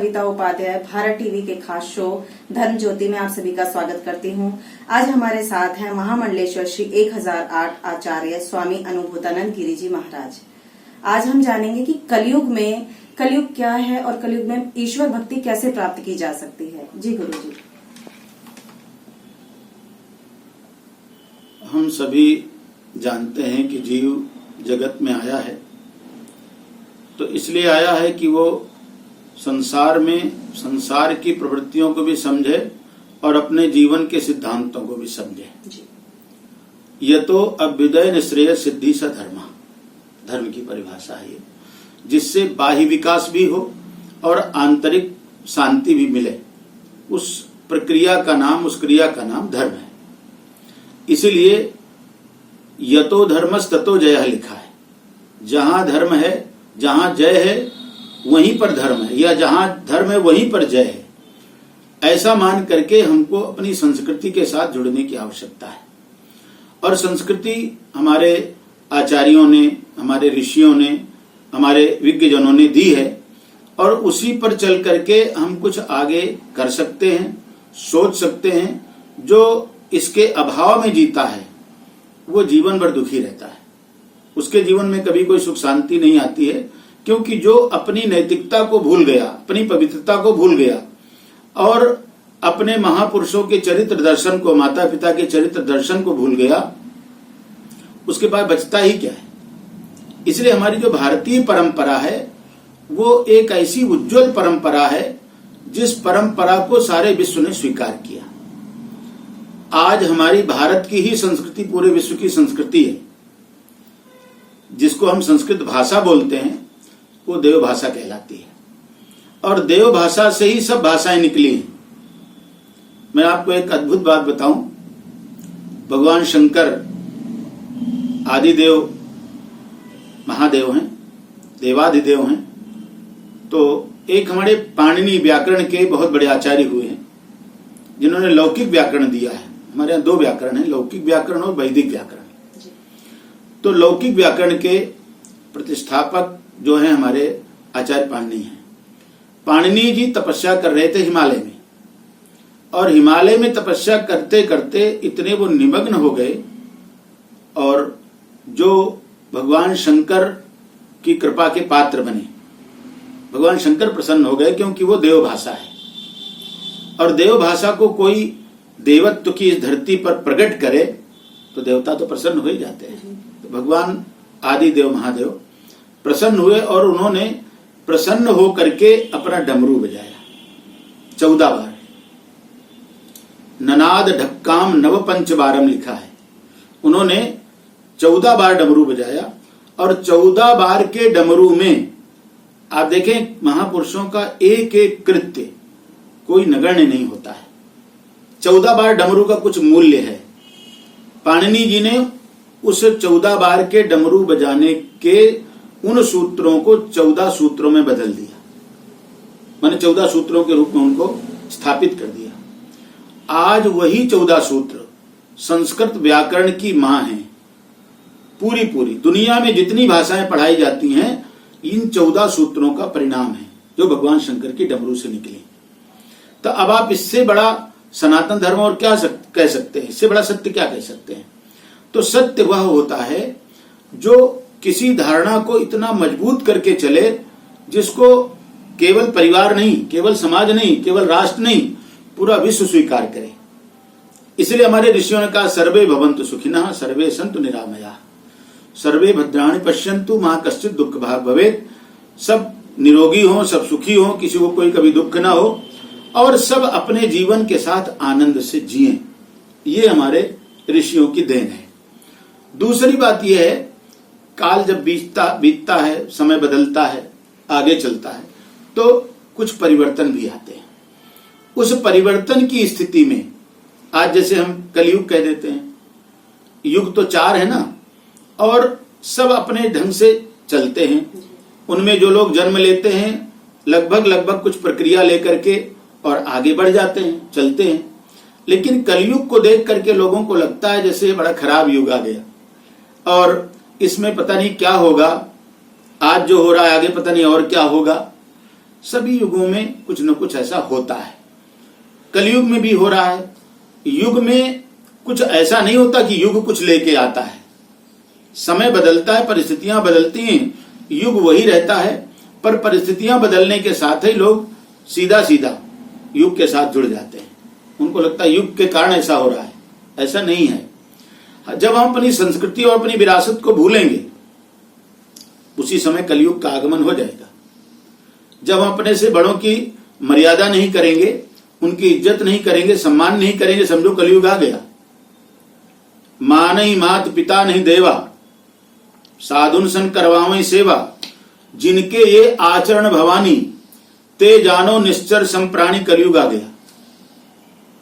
कविता Upadhyay Bharat TV के खास show धर्म ज्योति में आप सभी का स्वागत करती हूं। आज हमारे साथ हैं महामंडलेश्वर श्री 1008 आचार्य स्वामी अनुभूतानंद गिरी जी महाराज। आज हम जानेंगे कि कलयुग क्या है और कलयुग में ईश्वर भक्ति कैसे प्राप्त की जा सकती है। जी गुरु जी। हम सभी जानते हैं कि जीव जगत में आया है तो इसलिए आया है कि वो संसार की प्रवृत्तियों को भी समझे और अपने जीवन के सिद्धांतों को भी समझे। यह तो अभ्युदय निश्रेय सिद्धि स धर्म की परिभाषा है, जिससे बाह्य विकास भी हो और आंतरिक शांति भी मिले। उस क्रिया का नाम धर्म है। इसीलिए यतो धर्मस् ततो जयः लिखा है। जहां धर्म है, जहां जय है, वहीं पर धर्म है, या जहां धर्म है वहीं पर जय है। ऐसा मान करके हमको अपनी संस्कृति के साथ जुड़ने की आवश्यकता है। और संस्कृति हमारे आचार्यों ने, हमारे ऋषियों ने, हमारे विज्ञजनों ने दी है और उसी पर चल करके हम कुछ आगे कर सकते हैं, सोच सकते हैं। जो इसके अभाव में जीता है वो जीवन भर दुखी रहता है। उसके जीवन में कभी कोई सुख शांति नहीं आती है, क्योंकि जो अपनी नैतिकता को भूल गया, अपनी पवित्रता को भूल गया और अपने महापुरुषों के चरित्र दर्शन को, माता पिता के चरित्र दर्शन को भूल गया, उसके बाद बचता ही क्या है। इसलिए हमारी जो भारतीय परंपरा है वो एक ऐसी उज्जवल परंपरा है जिस परंपरा को सारे विश्व ने स्वीकार किया। आज हमारी भारत की ही संस्कृति पूरे विश्व की संस्कृति है। जिसको हम संस्कृत भाषा बोलते हैं वो देव भाषा कहलाती है और देव भाषा से ही सब भाषाएं निकली हैं। मैं आपको एक अद्भुत बात बताऊं। भगवान शंकर आदिदेव महादेव हैं, देवादिदेव हैं। तो एक हमारे पाणिनि व्याकरण के बहुत बड़े आचार्य हुए हैं जिन्होंने लौकिक व्याकरण दिया है। हमारे यहाँ दो व्याकरण है, लौकिक व्याकरण और वैदिक व्याकरण। तो लौकिक व्याकरण के प्रतिष्ठापक जो हैं हमारे आचार्य पाणिनि हैं। पाणिनि जी तपस्या कर रहे थे हिमालय में, और हिमालय में तपस्या करते करते इतने वो निमग्न हो गए और जो भगवान शंकर की कृपा के पात्र बने। भगवान शंकर प्रसन्न हो गए क्योंकि वो देव भाषा है और देव भाषा को कोई देवत्व की इस धरती पर प्रकट करे तो देवता तो प्रसन्न हो ही जाते हैं। तो भगवान आदिदेव महादेव प्रसन्न हुए और उन्होंने प्रसन्न हो करके अपना डमरू बजाया 14 बार। ननाद ढक्काम नव पंचबारम लिखा है। उन्होंने 14 बार डमरू बजाया और 14 बार के डमरू में आप देखें महापुरुषों का एक एक कृत्य कोई नगण्य नहीं होता है। 14 बार डमरू का कुछ मूल्य है। पाणिनि जी ने उस 14 बार के डमरू बजाने के उन सूत्रों को 14 सूत्रों में बदल दिया। मैंने 14 सूत्रों के रूप में उनको स्थापित कर दिया। आज वही 14 सूत्र संस्कृत व्याकरण की मां हैं। पूरी दुनिया में जितनी भाषाएं पढ़ाई जाती हैं इन 14 सूत्रों का परिणाम है जो भगवान शंकर की डमरू से निकली। तो अब आप इससे बड़ा सनातन धर्म और क्या कह सकते हैं, इससे बड़ा सत्य क्या कह सकते हैं। तो सत्य वह होता है जो किसी धारणा को इतना मजबूत करके चले जिसको केवल परिवार नहीं, केवल समाज नहीं, केवल राष्ट्र नहीं, पूरा विश्व स्वीकार करे। इसलिए हमारे ऋषियों ने कहा सर्वे भवन्तु सुखिनः सर्वे सन्तु निरामयाः सर्वे भद्राणि पश्यन्तु मा कश्चित् दुःख भाग् भवेत्। सब निरोगी हों, सब सुखी हों, किसी को कोई कभी दुख ना हो और सब अपने जीवन के साथ आनंद से जिएं। ये हमारे ऋषियों की देन है। दूसरी बात यह है, काल जब बीतता है, समय बदलता है, आगे चलता है तो कुछ परिवर्तन भी आते हैं। उस परिवर्तन की स्थिति में आज जैसे हम कलयुग कह देते हैं, युग तो 4 है ना, और सब अपने ढंग से चलते हैं। उनमें जो लोग जन्म लेते हैं लगभग कुछ प्रक्रिया लेकर के और आगे बढ़ जाते हैं, चलते हैं। लेकिन कलयुग को देख करके लोगों को लगता है जैसे बड़ा खराब युग आ गया और इसमें पता नहीं क्या होगा, आज जो हो रहा है आगे पता नहीं और क्या होगा। सभी युगों में कुछ न कुछ ऐसा होता है। कलयुग में भी हो रहा है। युग में कुछ ऐसा नहीं होता कि युग कुछ लेके आता है। समय बदलता है, परिस्थितियां बदलती हैं, युग वही रहता है, पर परिस्थितियां बदलने के साथ ही लोग सीधा सीधा युग के साथ जुड़ जाते हैं। उनको लगता है युग के कारण ऐसा हो रहा है। ऐसा नहीं है। जब हम अपनी संस्कृति और अपनी विरासत को भूलेंगे, उसी समय कलयुग का आगमन हो जाएगा। जब हम अपने से बड़ों की मर्यादा नहीं करेंगे, उनकी इज्जत नहीं करेंगे, सम्मान नहीं करेंगे, समझो कलयुग आ गया। मां नहीं मात पिता नहीं देवा, साधुन सन करवावई सेवा, जिनके ये आचरण भवानी, ते जानो निश्चर संप्राणी। कलयुग आ गया।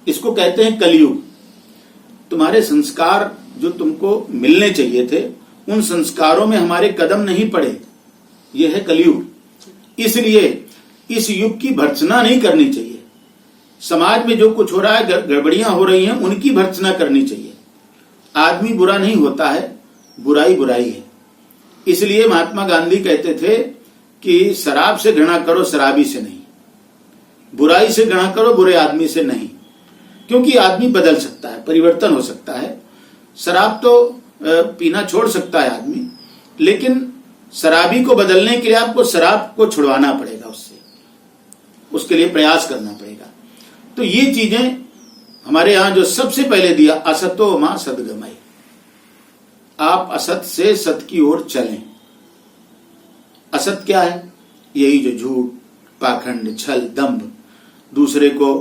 इसको कहते हैं कलयुग। तुम्हारे संस्कार जो तुमको मिलने चाहिए थे, उन संस्कारों में हमारे कदम नहीं पड़े। यह है कलयुग। इसलिए इस युग की भर्त्सना नहीं करनी चाहिए। समाज में जो कुछ हो रहा है, गड़बड़ियां हो रही हैं, उनकी भर्त्सना करनी चाहिए। आदमी बुरा नहीं होता है, बुराई बुराई है। इसलिए महात्मा गांधी कहते थे कि शराब से घृणा करो, शराबी से नहीं। बुराई से घृणा करो, बुरे आदमी से नहीं। क्योंकि आदमी बदल सकता है, परिवर्तन हो सकता है। शराब तो पीना छोड़ सकता है आदमी, लेकिन शराबी को बदलने के लिए आपको शराब को छुड़वाना पड़ेगा, उसके लिए प्रयास करना पड़ेगा। तो ये चीजें हमारे यहां जो सबसे पहले दिया, असतो मां सद्गमय। आप असत से सत की ओर चलें। असत क्या है? यही जो झूठ, पाखंड, छल, दंभ, दूसरे को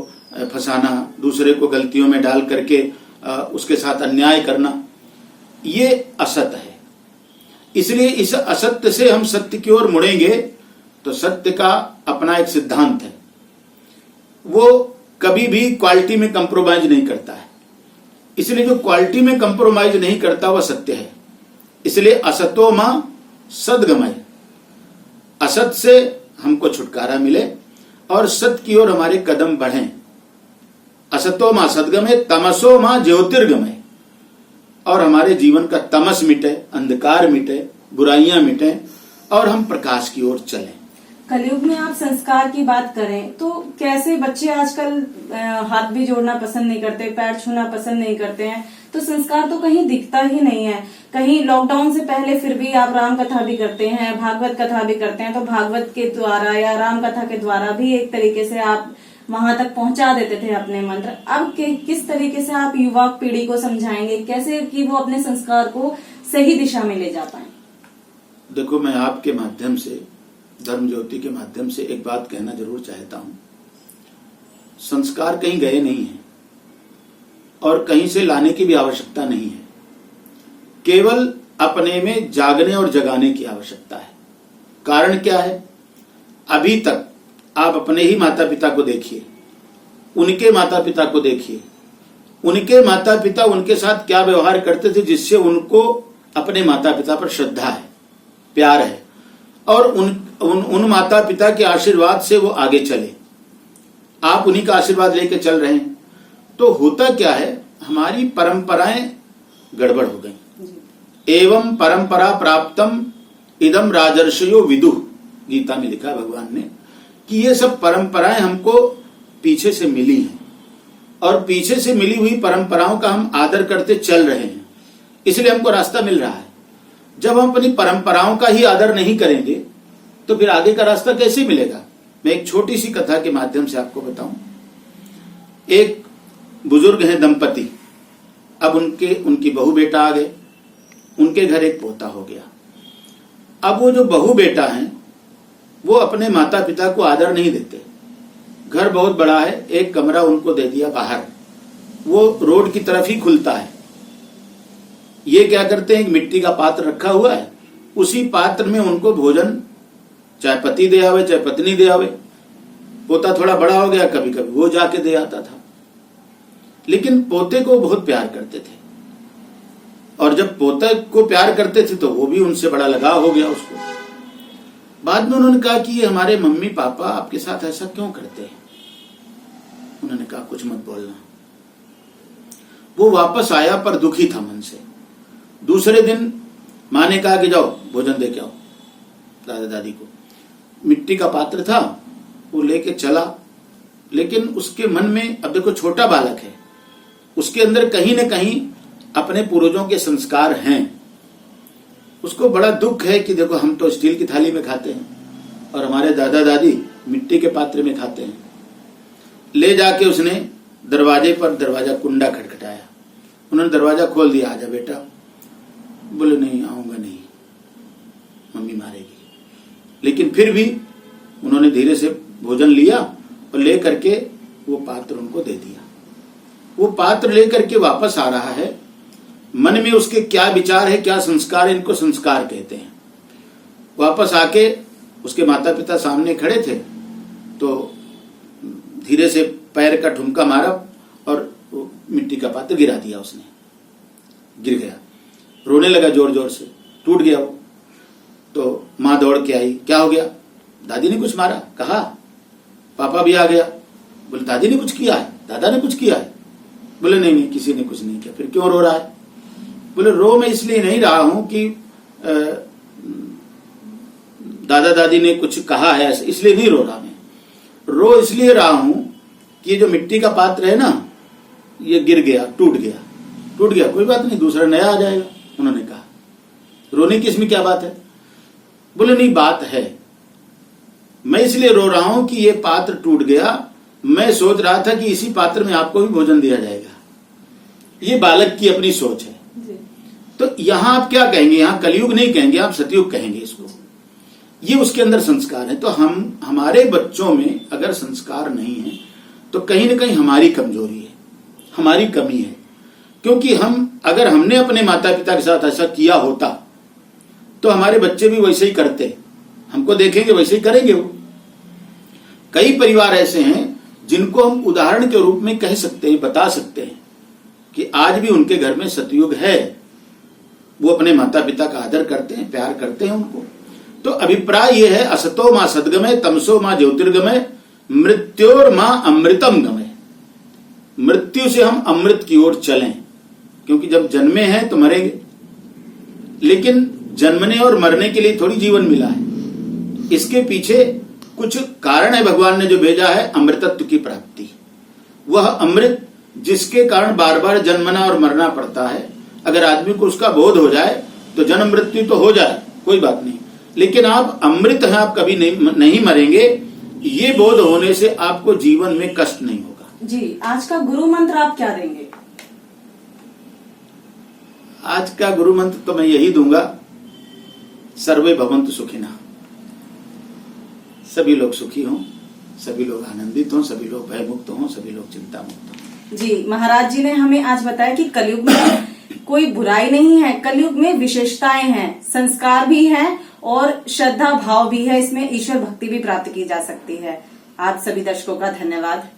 फंसाना, दूसरे को गलतियों में डाल करके उसके साथ अन्याय करना, ये असत है। इसलिए इस असत्य से हम सत्य की ओर मुड़ेंगे तो सत्य का अपना एक सिद्धांत है, वो कभी भी क्वालिटी में कंप्रोमाइज नहीं करता है। इसलिए जो क्वालिटी में कंप्रोमाइज नहीं करता वह सत्य है। इसलिए असतो मां सद्गमय। असत से हमको छुटकारा मिले और सत्य की ओर हमारे कदम बढ़ें। असतो मां सद्गमय, तमसो मां ज्योतिर्गमय। और हमारे जीवन का तमस मिटे, अंधकार मिटे, बुराइयां मिटे और हम प्रकाश की ओर चलें। कलयुग में आप संस्कार की बात करें तो कैसे बच्चे आजकल हाथ भी जोड़ना पसंद नहीं करते, पैर छूना पसंद नहीं करते हैं, तो संस्कार तो कहीं दिखता ही नहीं है। कहीं लॉकडाउन से पहले फिर भी आप राम कथा भी करते हैं, भागवत कथा भी करते हैं, तो भागवत के द्वारा या राम कथा के द्वारा भी एक तरीके से आप वहां तक पहुंचा देते थे अपने मंत्र। अब किस तरीके से आप युवा पीढ़ी को समझाएंगे, कैसे कि वो अपने संस्कार को सही दिशा में ले जा पाए? देखो, मैं आपके माध्यम से, धर्म ज्योति के माध्यम से एक बात कहना जरूर चाहता हूं। संस्कार कहीं गए नहीं है और कहीं से लाने की भी आवश्यकता नहीं है। केवल अपने में जागने और जगाने की आवश्यकता है। कारण क्या है? अभी तक आप अपने ही माता पिता को देखिए, उनके माता पिता को देखिए, उनके माता पिता उनके साथ क्या व्यवहार करते थे जिससे उनको अपने माता पिता पर श्रद्धा है, प्यार है, और उन माता पिता के आशीर्वाद से वो आगे चले। आप उन्हीं का आशीर्वाद लेके चल रहे हैं। तो होता क्या है, हमारी परंपराएं गड़बड़ हो गई। एवं परंपरा प्राप्तम इदम राजर्षयो विदुः, गीता में लिखा है भगवान ने कि ये सब परंपराएं हमको पीछे से मिली हैं और पीछे से मिली हुई परंपराओं का हम आदर करते चल रहे हैं, इसलिए हमको रास्ता मिल रहा है। जब हम अपनी परंपराओं का ही आदर नहीं करेंगे तो फिर आगे का रास्ता कैसे मिलेगा? मैं एक छोटी सी कथा के माध्यम से आपको बताऊं। एक बुजुर्ग हैं दंपति, अब उनकी बहू बेटा आ गए, उनके घर एक पोता हो गया। अब वो जो बहू बेटा हैं वो अपने माता पिता को आदर नहीं देते। घर बहुत बड़ा है, एक कमरा उनको दे दिया बाहर, वो रोड की तरफ ही खुलता है। ये क्या करते हैं, एक मिट्टी का पात्र रखा हुआ है, उसी पात्र में उनको भोजन, चाहे पति दे आवे चाहे पत्नी दे आवे। पोता थोड़ा बड़ा हो गया, कभी कभी वो जाके दे आता था, लेकिन पोते को बहुत प्यार करते थे। और जब पोते को प्यार करते थे तो वो भी उनसे बड़ा लगाव हो गया उसको। बाद में उन्होंने कहा कि ये हमारे मम्मी पापा आपके साथ ऐसा क्यों करते हैं? उन्होंने कहा कुछ मत बोलना। वो वापस आया पर दुखी था मन से। दूसरे दिन माँ ने कहा कि जाओ भोजन दे के आओ दादा दादी को। मिट्टी का पात्र था, वो लेके चला, लेकिन उसके मन में, अब देखो छोटा बालक है, उसके अंदर कहीं न कहीं अपने पूर्वजों के संस्कार हैं। उसको बड़ा दुख है कि देखो हम तो स्टील की थाली में खाते हैं और हमारे दादा दादी मिट्टी के पात्र में खाते हैं। ले जाके उसने दरवाजे पर दरवाजा कुंडा खटखटाया। उन्होंने दरवाजा खोल दिया, आजा बेटा। बोले नहीं, आऊंगा नहीं, मम्मी मारेगी। लेकिन फिर भी उन्होंने धीरे से भोजन लिया और ले करके वो पात्र उनको दे दिया। वो पात्र लेकर के वापस आ रहा है। मन में उसके क्या विचार है, क्या संस्कार है, इनको संस्कार कहते हैं। वापस आके उसके माता पिता सामने खड़े थे तो धीरे से पैर का ठुमका मारा और मिट्टी का पात्र गिरा दिया। उसने गिर गया, रोने लगा जोर जोर से, टूट गया वो। तो माँ दौड़ के आई, क्या हो गया? दादी ने कुछ मारा, कहा। पापा भी आ गया, बोले दादी ने कुछ किया है, दादा ने कुछ किया है? बोले नहीं नहीं, किसी ने कुछ नहीं किया। फिर क्यों रो रहा है? बोले रो मैं इसलिए नहीं रहा हूं कि दादा दादी ने कुछ कहा है, इसलिए नहीं रो रहा मैं। रो इसलिए रहा हूं कि ये जो मिट्टी का पात्र है ना, ये गिर गया, टूट गया। टूट गया, कोई बात नहीं, दूसरा नया आ जाएगा, उन्होंने कहा। रोने की इसमें क्या बात है? बोले नहीं, बात है। मैं इसलिए रो रहा हूं कि ये पात्र टूट गया। मैं सोच रहा था कि इसी पात्र में आपको भी भोजन दिया जाएगा। ये बालक की अपनी सोच है। तो यहां आप क्या कहेंगे? यहां कलयुग नहीं कहेंगे, आप सतयुग कहेंगे इसको। ये उसके अंदर संस्कार है। तो हमारे बच्चों में अगर संस्कार नहीं है तो कहीं ना कहीं हमारी कमजोरी है, हमारी कमी है। क्योंकि अगर हमने अपने माता पिता के साथ ऐसा किया होता तो हमारे बच्चे भी वैसे ही करते, हमको देखेंगे वैसे ही करेंगे वो। कई परिवार ऐसे हैं जिनको हम उदाहरण के रूप में कह सकते हैं, बता सकते हैं कि आज भी उनके घर में सतयुग है। वो अपने माता पिता का आदर करते हैं, प्यार करते हैं उनको। तो अभिप्राय यह है, असतो मां सद्गमय, तमसो मां ज्योतिर्गमय, मृत्योर मां अमृतम गमय। मृत्यु से हम अमृत की ओर चलें, क्योंकि जब जन्मे हैं तो मरेंगे, लेकिन जन्मने और मरने के लिए थोड़ी जीवन मिला है। इसके पीछे कुछ कारण है, भगवान ने जो भेजा है, अमृतत्व की प्राप्ति। वह अमृत जिसके कारण बार बार जन्मना और मरना पड़ता है, अगर आदमी को उसका बोध हो जाए तो जन्म मृत्यु तो हो जाए, कोई बात नहीं, लेकिन आप अमृत हैं, आप कभी नहीं मरेंगे, ये बोध होने से आपको जीवन में कष्ट नहीं होगा। जी, आज का गुरु मंत्र आप क्या देंगे? आज का गुरु मंत्र तो मैं यही दूंगा, सर्वे भवन्तु सुखिनः। सभी लोग सुखी हों, सभी लोग आनंदित हों, सभी लोग भयमुक्त हों, सभी लोग चिंता मुक्त हों। जी, महाराज जी ने हमें आज बताया कि कलयुग में कोई बुराई नहीं है, कलयुग में विशेषताएं हैं, संस्कार भी हैं और श्रद्धा भाव भी है। इसमें ईश्वर भक्ति भी प्राप्त की जा सकती है। आप सभी दर्शकों का धन्यवाद।